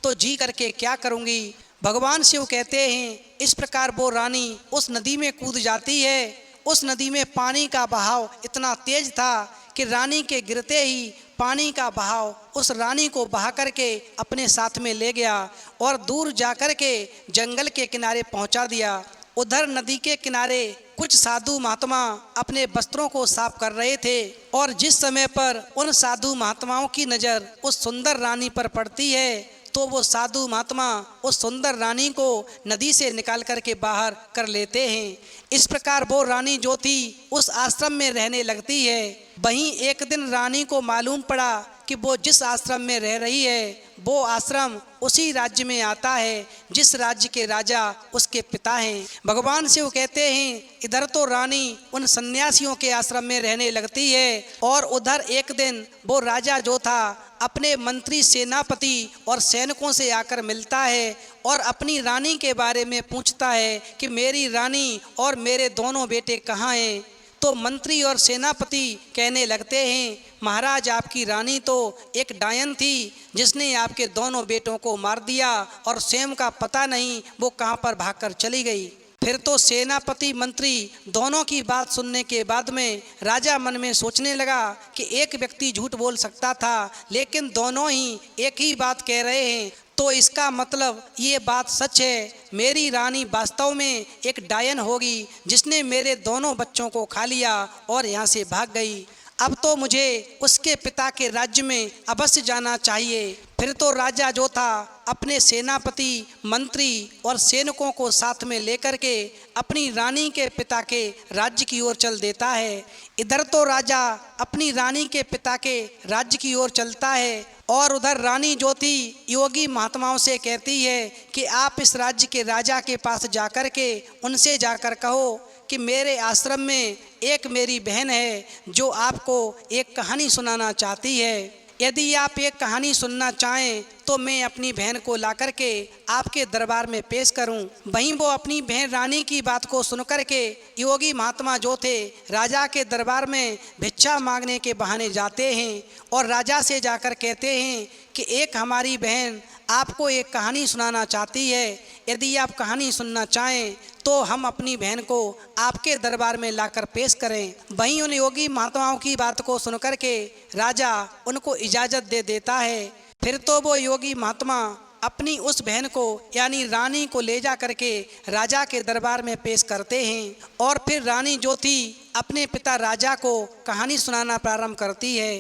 तो जी करके क्या करूंगी। भगवान शिव कहते हैं इस प्रकार वो रानी उस नदी में कूद जाती है। उस नदी में पानी का बहाव इतना तेज था कि रानी के गिरते ही पानी का बहाव उस रानी को बहा करके अपने साथ में ले गया और दूर जा कर के जंगल के किनारे पहुंचा दिया। उधर नदी के किनारे कुछ साधु महात्मा अपने वस्त्रों को साफ कर रहे थे और जिस समय पर उन साधु महात्माओं की नज़र उस सुंदर रानी पर पड़ती है तो वो साधु महात्मा उस सुंदर रानी को नदी से निकाल करके बाहर कर लेते हैं। इस प्रकार वो रानी जो थी उस आश्रम में रहने लगती है। वहीं एक दिन रानी को मालूम पड़ा कि वो जिस आश्रम में रह रही है वो आश्रम उसी राज्य में आता है जिस राज्य के राजा उसके पिता हैं। भगवान शिव कहते हैं इधर तो रानी उन सन्यासियों के आश्रम में रहने लगती है और उधर एक दिन वो राजा जो था अपने मंत्री, सेनापति और सैनिकों से आकर मिलता है और अपनी रानी के बारे में पूछता है कि मेरी रानी और मेरे दोनों बेटे कहाँ हैं। तो मंत्री और सेनापति कहने लगते हैं महाराज आपकी रानी तो एक डायन थी जिसने आपके दोनों बेटों को मार दिया और स्वयं का पता नहीं वो कहाँ पर भागकर चली गई। फिर तो सेनापति मंत्री दोनों की बात सुनने के बाद में राजा मन में सोचने लगा कि एक व्यक्ति झूठ बोल सकता था लेकिन दोनों ही एक ही बात कह रहे हैं, तो इसका मतलब ये बात सच है। मेरी रानी वास्तव में एक डायन होगी जिसने मेरे दोनों बच्चों को खा लिया और यहाँ से भाग गई। अब तो मुझे उसके पिता के राज्य में अवश्य जाना चाहिए। फिर तो राजा जो था अपने सेनापति, मंत्री और सैनिकों को साथ में लेकर के अपनी रानी के पिता के राज्य की ओर चल देता है। इधर तो राजा अपनी रानी के पिता के राज्य की ओर चलता है और उधर रानी जो थी योगी महात्माओं से कहती है कि आप इस राज्य के राजा के पास जाकर के उनसे जाकर कहो कि मेरे आश्रम में एक मेरी बहन है जो आपको एक कहानी सुनाना चाहती है। यदि आप एक कहानी सुनना चाहें तो मैं अपनी बहन को लाकर के आपके दरबार में पेश करूं। वहीं वो अपनी बहन रानी की बात को सुनकर के योगी महात्मा जो थे राजा के दरबार में भिक्षा मांगने के बहाने जाते हैं और राजा से जाकर कहते हैं कि एक हमारी बहन आपको एक कहानी सुनाना चाहती है। यदि आप कहानी सुनना चाहें तो हम अपनी बहन को आपके दरबार में लाकर पेश करें। वहीं उन योगी महात्माओं की बात को सुनकर के राजा उनको इजाज़त दे देता है। फिर तो वो योगी महात्मा अपनी उस बहन को यानी रानी को ले जा करके राजा के दरबार में पेश करते हैं और फिर रानी जो थी अपने पिता राजा को कहानी सुनाना प्रारंभ करती है।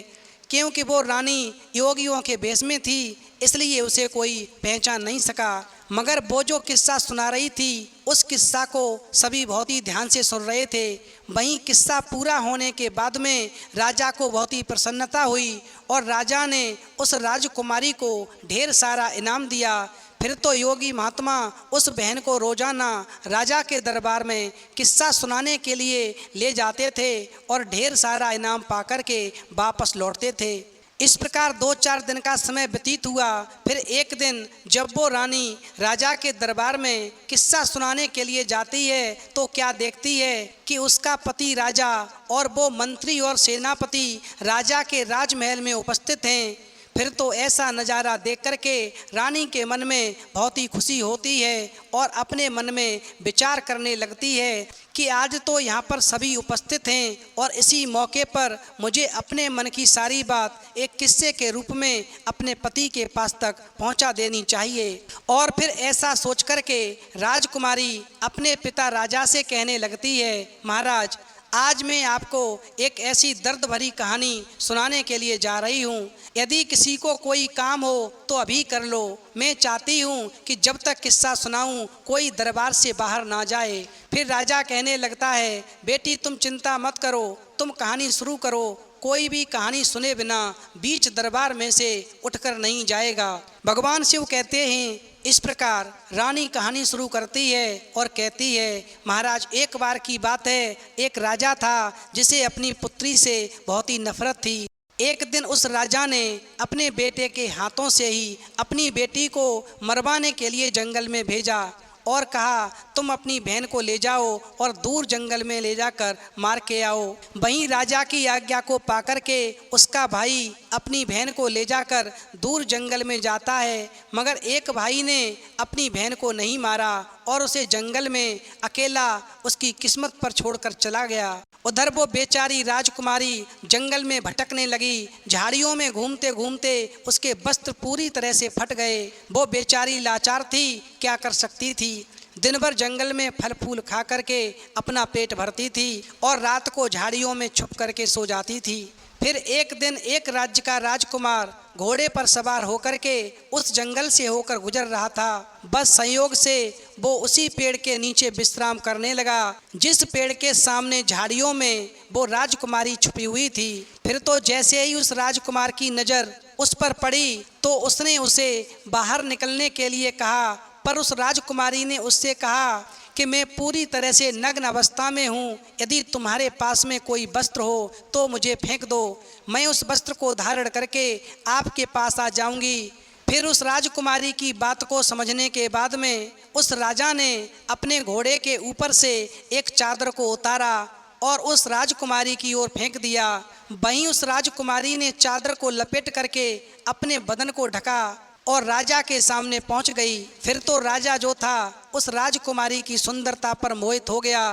क्योंकि वो रानी योगियों के भेष में थी इसलिए उसे कोई पहचान नहीं सका, मगर वो जो किस्सा सुना रही थी उस किस्सा को सभी बहुत ही ध्यान से सुन रहे थे। वहीं किस्सा पूरा होने के बाद में राजा को बहुत ही प्रसन्नता हुई और राजा ने उस राजकुमारी को ढेर सारा इनाम दिया। फिर तो योगी महात्मा उस बहन को रोजाना राजा के दरबार में किस्सा सुनाने के लिए ले जाते थे और ढेर सारा इनाम पाकर के वापस लौटते थे। इस प्रकार 2-4 दिन का समय व्यतीत हुआ। फिर एक दिन जब वो रानी राजा के दरबार में किस्सा सुनाने के लिए जाती है तो क्या देखती है कि उसका पति राजा और वो मंत्री और सेनापति राजा के राजमहल में उपस्थित हैं। फिर तो ऐसा नज़ारा देख करके रानी के मन में बहुत ही खुशी होती है और अपने मन में विचार करने लगती है कि आज तो यहाँ पर सभी उपस्थित हैं और इसी मौके पर मुझे अपने मन की सारी बात एक किस्से के रूप में अपने पति के पास तक पहुँचा देनी चाहिए। और फिर ऐसा सोच करके राजकुमारी अपने पिता राजा से कहने लगती है, महाराज आज मैं आपको एक ऐसी दर्द भरी कहानी सुनाने के लिए जा रही हूँ। यदि किसी को कोई काम हो तो अभी कर लो। मैं चाहती हूँ कि जब तक किस्सा सुनाऊँ कोई दरबार से बाहर ना जाए। फिर राजा कहने लगता है, बेटी तुम चिंता मत करो, तुम कहानी शुरू करो। कोई भी कहानी सुने बिना बीच दरबार में से उठकर नहीं जाएगा। भगवान शिव कहते हैं, इस प्रकार रानी कहानी शुरू करती है और कहती है, महाराज एक बार की बात है, एक राजा था जिसे अपनी पुत्री से बहुत ही नफरत थी। एक दिन उस राजा ने अपने बेटे के हाथों से ही अपनी बेटी को मरवाने के लिए जंगल में भेजा और कहा, तुम अपनी बहन को ले जाओ और दूर जंगल में ले जाकर मार के आओ। वहीं राजा की आज्ञा को पाकर के उसका भाई अपनी बहन को ले जाकर दूर जंगल में जाता है, मगर एक भाई ने अपनी बहन को नहीं मारा और उसे जंगल में अकेला उसकी किस्मत पर छोड़कर चला गया। उधर वो बेचारी राजकुमारी जंगल में भटकने लगी। झाड़ियों में घूमते घूमते उसके वस्त्र पूरी तरह से फट गए। वो बेचारी लाचार थी, क्या कर सकती थी। दिन भर जंगल में फल फूल खा करके अपना पेट भरती थी और रात को झाड़ियों में छुप करके सो जाती थी। फिर एक दिन एक राज्य का राजकुमार घोड़े पर सवार होकर के उस जंगल से होकर गुजर रहा था। बस संयोग से वो उसी पेड़ के नीचे विश्राम करने लगा जिस पेड़ के सामने झाड़ियों में वो राजकुमारी छुपी हुई थी। फिर तो जैसे ही उस राजकुमार की नज़र उस पर पड़ी तो उसने उसे बाहर निकलने के लिए कहा, पर उस राजकुमारी ने उससे कहा कि मैं पूरी तरह से नग्न अवस्था में हूँ, यदि तुम्हारे पास में कोई वस्त्र हो तो मुझे फेंक दो, मैं उस वस्त्र को धारण करके आपके पास आ जाऊँगी। फिर उस राजकुमारी की बात को समझने के बाद में उस राजा ने अपने घोड़े के ऊपर से एक चादर को उतारा और उस राजकुमारी की ओर फेंक दिया। वहीं उस राजकुमारी ने चादर को लपेट करके अपने बदन को ढका और राजा के सामने पहुंच गई। फिर तो राजा जो था उस राजकुमारी की सुंदरता पर मोहित हो गया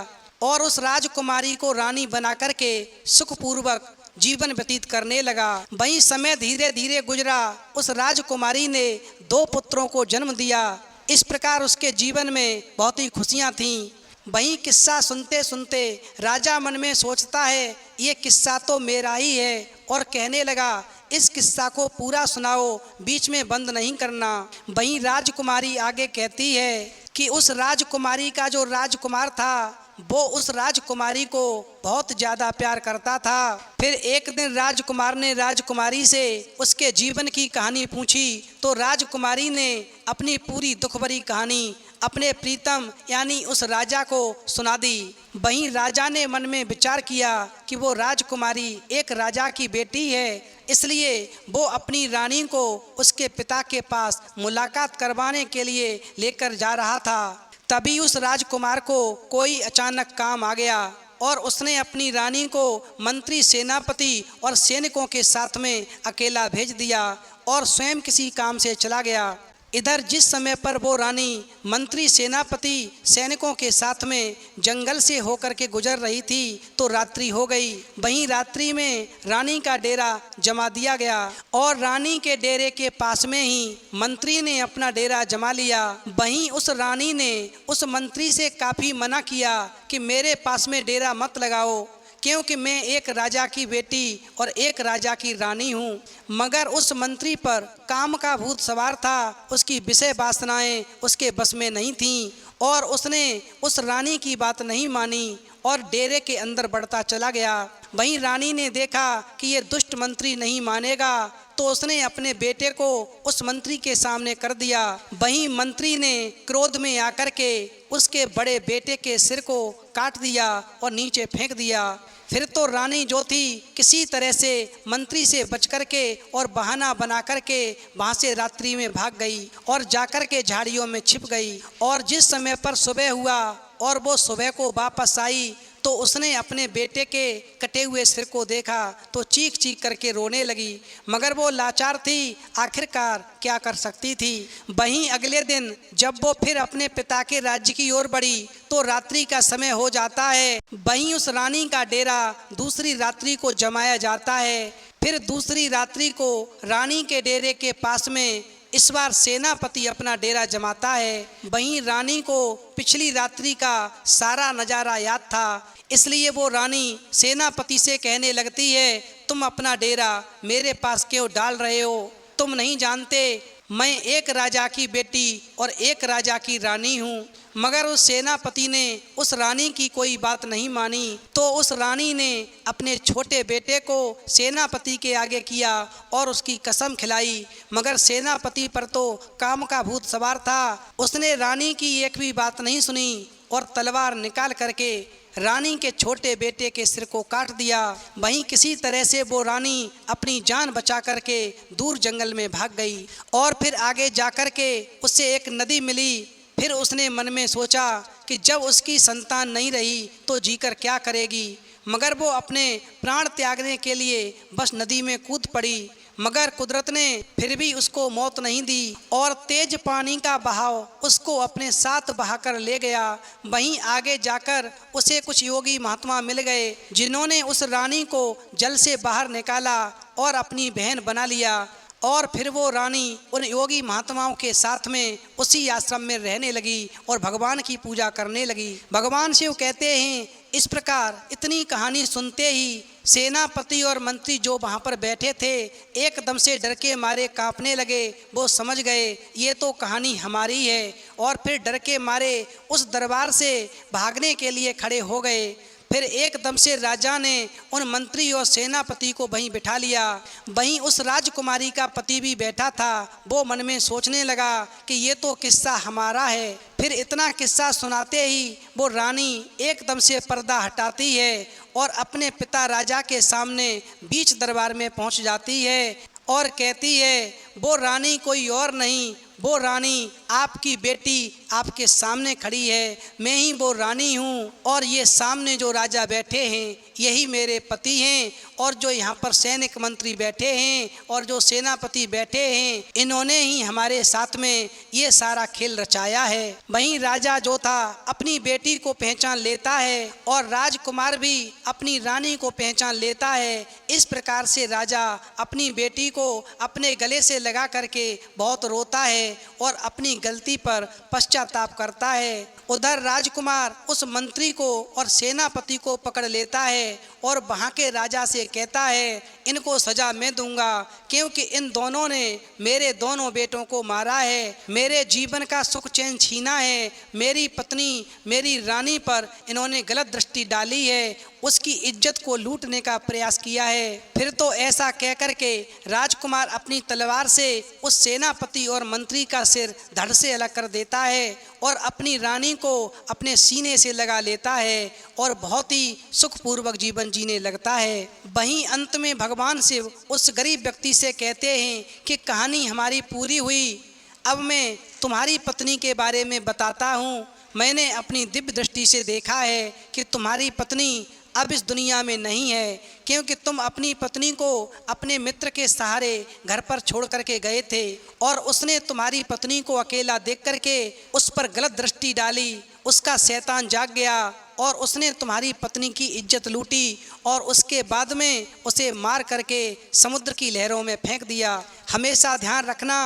और उस राजकुमारी को रानी बना करके सुखपूर्वक जीवन व्यतीत करने लगा। वहीं समय धीरे धीरे गुजरा। उस राजकुमारी ने 2 पुत्रों को जन्म दिया। इस प्रकार उसके जीवन में बहुत ही खुशियाँ थीं। वहीं किस्सा सुनते सुनते राजा मन में सोचता है, ये किस्सा तो मेरा ही है, और कहने लगा, इस किस्सा को पूरा सुनाओ, बीच में बंद नहीं करना। वहीं राजकुमारी आगे कहती है कि उस राजकुमारी का जो राजकुमार था वो उस राजकुमारी को बहुत ज़्यादा प्यार करता था। फिर एक दिन राजकुमार ने राजकुमारी से उसके जीवन की कहानी पूछी तो राजकुमारी ने अपनी पूरी दुख भरी कहानी अपने प्रीतम यानी उस राजा को सुना दी। वहीं राजा ने मन में विचार किया कि वो राजकुमारी एक राजा की बेटी है, इसलिए वो अपनी रानी को उसके पिता के पास मुलाकात करवाने के लिए लेकर जा रहा था। तभी उस राजकुमार को कोई अचानक काम आ गया और उसने अपनी रानी को मंत्री, सेनापति और सैनिकों के साथ में अकेला भेज दिया और स्वयं किसी काम से चला गया। इधर जिस समय पर वो रानी मंत्री, सेनापति, सैनिकों के साथ में जंगल से होकर के गुजर रही थी तो रात्रि हो गई। वहीं रात्रि में रानी का डेरा जमा दिया गया और रानी के डेरे के पास में ही मंत्री ने अपना डेरा जमा लिया। वहीं उस रानी ने उस मंत्री से काफ़ी मना किया कि मेरे पास में डेरा मत लगाओ, क्योंकि मैं एक राजा की बेटी और एक राजा की रानी हूँ। मगर उस मंत्री पर काम का भूत सवार था, उसकी विषय वासनाएं उसके बस में नहीं थीं और उसने उस रानी की बात नहीं मानी और डेरे के अंदर बढ़ता चला गया। वहीं रानी ने देखा कि ये दुष्ट मंत्री नहीं मानेगा तो उसने अपने बेटे को उस मंत्री के सामने कर दिया। वहीं मंत्री ने क्रोध में आकर के उसके बड़े बेटे के सिर को काट दिया और नीचे फेंक दिया। फिर तो रानी जो थी किसी तरह से मंत्री से बच कर के और बहाना बना कर के वहाँ से रात्रि में भाग गई और जाकर के झाड़ियों में छिप गई। और जिस समय पर सुबह हुआ और वो सुबह को वापस आई तो उसने अपने बेटे के कटे हुए सिर को देखा तो चीख चीख करके रोने लगी, मगर वो लाचार थी, आखिरकार क्या कर सकती थी। वहीं अगले दिन जब वो फिर अपने पिता के राज्य की ओर बढ़ी तो रात्रि का समय हो जाता है। वहीं उस रानी का डेरा दूसरी रात्रि को जमाया जाता है। फिर दूसरी रात्रि को रानी के डेरे के पास में इस बार सेनापति अपना डेरा जमाता है। वहीं रानी को पिछली रात्रि का सारा नज़ारा याद था, इसलिए वो रानी सेनापति से कहने लगती है, तुम अपना डेरा मेरे पास क्यों डाल रहे हो? तुम नहीं जानते मैं एक राजा की बेटी और एक राजा की रानी हूँ। मगर उस सेनापति ने उस रानी की कोई बात नहीं मानी तो उस रानी ने अपने छोटे बेटे को सेनापति के आगे किया और उसकी कसम खिलाई। मगर सेनापति पर तो काम का भूत सवार था, उसने रानी की एक भी बात नहीं सुनी और तलवार निकाल करके रानी के छोटे बेटे के सिर को काट दिया। वहीं किसी तरह से वो रानी अपनी जान बचा करके दूर जंगल में भाग गई और फिर आगे जा कर के उससे एक नदी मिली। फिर उसने मन में सोचा कि जब उसकी संतान नहीं रही तो जीकर क्या करेगी, मगर वो अपने प्राण त्यागने के लिए बस नदी में कूद पड़ी। मगर कुदरत ने फिर भी उसको मौत नहीं दी और तेज पानी का बहाव उसको अपने साथ बहाकर ले गया। वहीं आगे जाकर उसे कुछ योगी महात्मा मिल गए जिन्होंने उस रानी को जल से बाहर निकाला और अपनी बहन बना लिया और फिर वो रानी उन योगी महात्माओं के साथ में उसी आश्रम में रहने लगी और भगवान की पूजा करने लगी। भगवान शिव कहते हैं, इस प्रकार इतनी कहानी सुनते ही सेनापति और मंत्री जो वहाँ पर बैठे थे एकदम से डर के मारे कांपने लगे। वो समझ गए ये तो कहानी हमारी है और फिर डर के मारे उस दरबार से भागने के लिए खड़े हो गए। फिर एकदम से राजा ने उन मंत्री और सेनापति को वहीं बिठा लिया। वहीं उस राजकुमारी का पति भी बैठा था। वो मन में सोचने लगा कि ये तो किस्सा हमारा है। फिर इतना किस्सा सुनाते ही वो रानी एकदम से पर्दा हटाती है और अपने पिता राजा के सामने बीच दरबार में पहुंच जाती है और कहती है, वो रानी कोई और नहीं, वो रानी आपकी बेटी आपके सामने खड़ी है। मैं ही वो रानी हूँ और ये सामने जो राजा बैठे हैं यही मेरे पति हैं और जो यहाँ पर सैनिक मंत्री बैठे हैं और जो सेनापति बैठे हैं इन्होंने ही हमारे साथ में ये सारा खेल रचाया है। वहीं राजा जो था अपनी बेटी को पहचान लेता है और राजकुमार भी अपनी रानी को पहचान लेता है। इस प्रकार से राजा अपनी बेटी को अपने गले से लगा करके बहुत रोता है और अपनी गलती पर पश्चाताप करता है। उधर राजकुमार उस मंत्री को और सेनापति को पकड़ लेता है और वहाँ के राजा से कहता है, इनको सजा मैं दूंगा क्योंकि इन दोनों ने मेरे दोनों बेटों को मारा है, मेरे जीवन का सुख चैन छीना है, मेरी पत्नी मेरी रानी पर इन्होंने गलत दृष्टि डाली है, उसकी इज्जत को लूटने का प्रयास किया है। फिर तो ऐसा कह करके राजकुमार अपनी तलवार से उस सेनापति और मंत्री का सिर धड़ से अलग कर देता है और अपनी रानी को अपने सीने से लगा लेता है और बहुत ही सुखपूर्वक जीवन जीने लगता है। वहीं अंत में भगवान शिव उस गरीब व्यक्ति से कहते हैं कि कहानी हमारी पूरी हुई, अब मैं तुम्हारी पत्नी के बारे में बताता हूँ। मैंने अपनी दिव्य दृष्टि से देखा है कि तुम्हारी पत्नी अब इस दुनिया में नहीं है, क्योंकि तुम अपनी पत्नी को अपने मित्र के सहारे घर पर छोड़ करके गए थे और उसने तुम्हारी पत्नी को अकेला देख करके उस पर गलत दृष्टि डाली। उसका शैतान जाग गया और उसने तुम्हारी पत्नी की इज्जत लूटी और उसके बाद में उसे मार करके समुद्र की लहरों में फेंक दिया। हमेशा ध्यान रखना,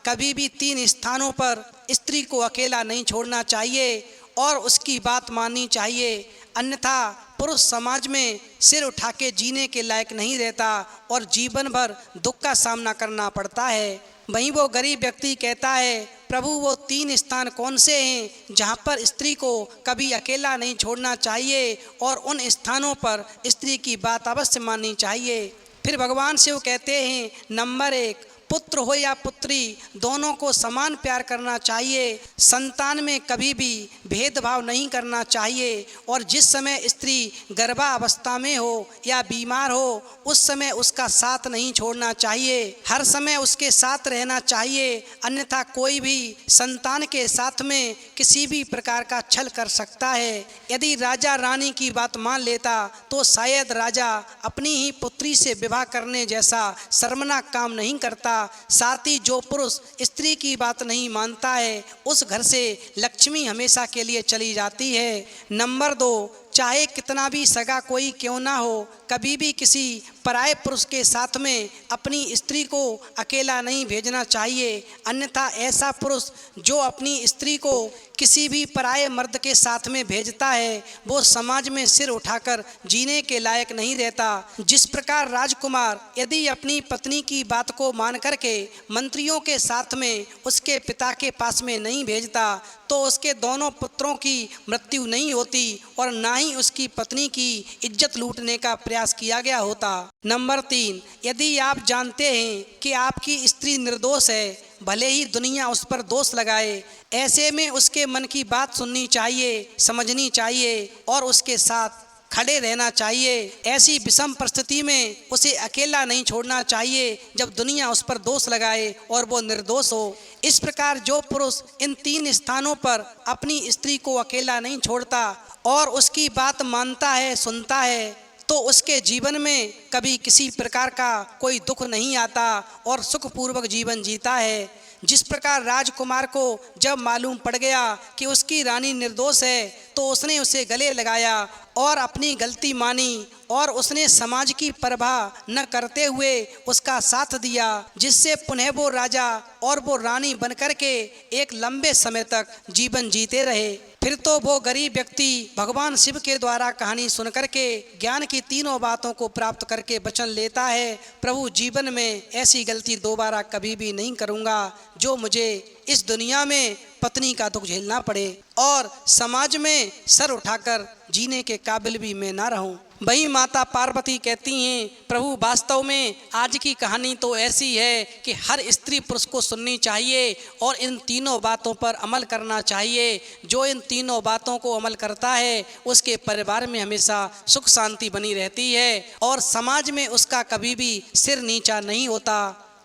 कभी भी 3 स्थानों पर स्त्री को अकेला नहीं छोड़ना चाहिए और उसकी बात माननी चाहिए, अन्यथा पुरुष समाज में सिर उठा के जीने के लायक नहीं रहता और जीवन भर दुख का सामना करना पड़ता है। वहीं वो गरीब व्यक्ति कहता है, प्रभु वो 3 स्थान कौन से हैं जहाँ पर स्त्री को कभी अकेला नहीं छोड़ना चाहिए और उन स्थानों पर स्त्री की बात अवश्य माननी चाहिए। फिर भगवान शिव कहते हैं, नंबर 1, पुत्र हो या पुत्री दोनों को समान प्यार करना चाहिए। संतान में कभी भी भेदभाव नहीं करना चाहिए और जिस समय स्त्री गर्भावस्था में हो या बीमार हो उस समय उसका साथ नहीं छोड़ना चाहिए, हर समय उसके साथ रहना चाहिए, अन्यथा कोई भी संतान के साथ में किसी भी प्रकार का छल कर सकता है। यदि राजा रानी की बात मान लेता तो शायद राजा अपनी ही पुत्री से विवाह करने जैसा शर्मनाक काम नहीं करता। साथ ही जो पुरुष स्त्री की बात नहीं मानता है उस घर से लक्ष्मी हमेशा के लिए चली जाती है। नंबर 2, चाहे कितना भी सगा कोई क्यों ना हो, कभी भी किसी पराये पुरुष के साथ में अपनी स्त्री को अकेला नहीं भेजना चाहिए, अन्यथा ऐसा पुरुष जो अपनी स्त्री को किसी भी पराये मर्द के साथ में भेजता है वो समाज में सिर उठाकर जीने के लायक नहीं रहता। जिस प्रकार राजकुमार यदि अपनी पत्नी की बात को मान करके मंत्रियों के साथ में उसके पिता के पास में नहीं भेजता तो उसके दोनों पुत्रों की मृत्यु नहीं होती और ना ही उसकी पत्नी की इज्जत लूटने का प्रयास किया गया होता। नंबर 3, यदि आप जानते हैं कि आपकी स्त्री निर्दोष है, भले ही दुनिया उस पर दोष लगाए, ऐसे में उसके मन की बात सुननी चाहिए, समझनी चाहिए और उसके साथ खड़े रहना चाहिए। ऐसी विषम परिस्थिति में उसे अकेला नहीं छोड़ना चाहिए जब दुनिया उस पर दोष लगाए और वो निर्दोष हो। इस प्रकार जो पुरुष इन 3 स्थानों पर अपनी स्त्री को अकेला नहीं छोड़ता और उसकी बात मानता है, सुनता है, तो उसके जीवन में कभी किसी प्रकार का कोई दुख नहीं आता और सुखपूर्वक जीवन जीता है। जिस प्रकार राजकुमार को जब मालूम पड़ गया कि उसकी रानी निर्दोष है तो उसने उसे गले लगाया और अपनी गलती मानी और उसने समाज की परवाह न करते हुए उसका साथ दिया, जिससे पुनः वो राजा और वो रानी बनकर के एक लंबे समय तक जीवन जीते रहे। फिर तो वो गरीब व्यक्ति भगवान शिव के द्वारा कहानी सुन करके ज्ञान की तीनों बातों को प्राप्त करके वचन लेता है, प्रभु जीवन में ऐसी गलती दोबारा कभी भी नहीं करूँगा जो मुझे इस दुनिया में पत्नी का दुख झेलना पड़े और समाज में सर उठाकर जीने के काबिल भी मैं ना रहूं। वहीं माता पार्वती कहती हैं, प्रभु वास्तव में आज की कहानी तो ऐसी है कि हर स्त्री पुरुष को सुननी चाहिए और इन तीनों बातों पर अमल करना चाहिए। जो इन तीनों बातों को अमल करता है उसके परिवार में हमेशा सुख शांति बनी रहती है और समाज में उसका कभी भी सिर नीचा नहीं होता।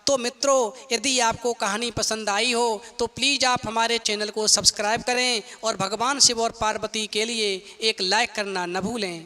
तो मित्रों, यदि आपको कहानी पसंद आई हो तो प्लीज़ आप हमारे चैनल को सब्सक्राइब करें और भगवान शिव और पार्वती के लिए एक लाइक करना न भूलें।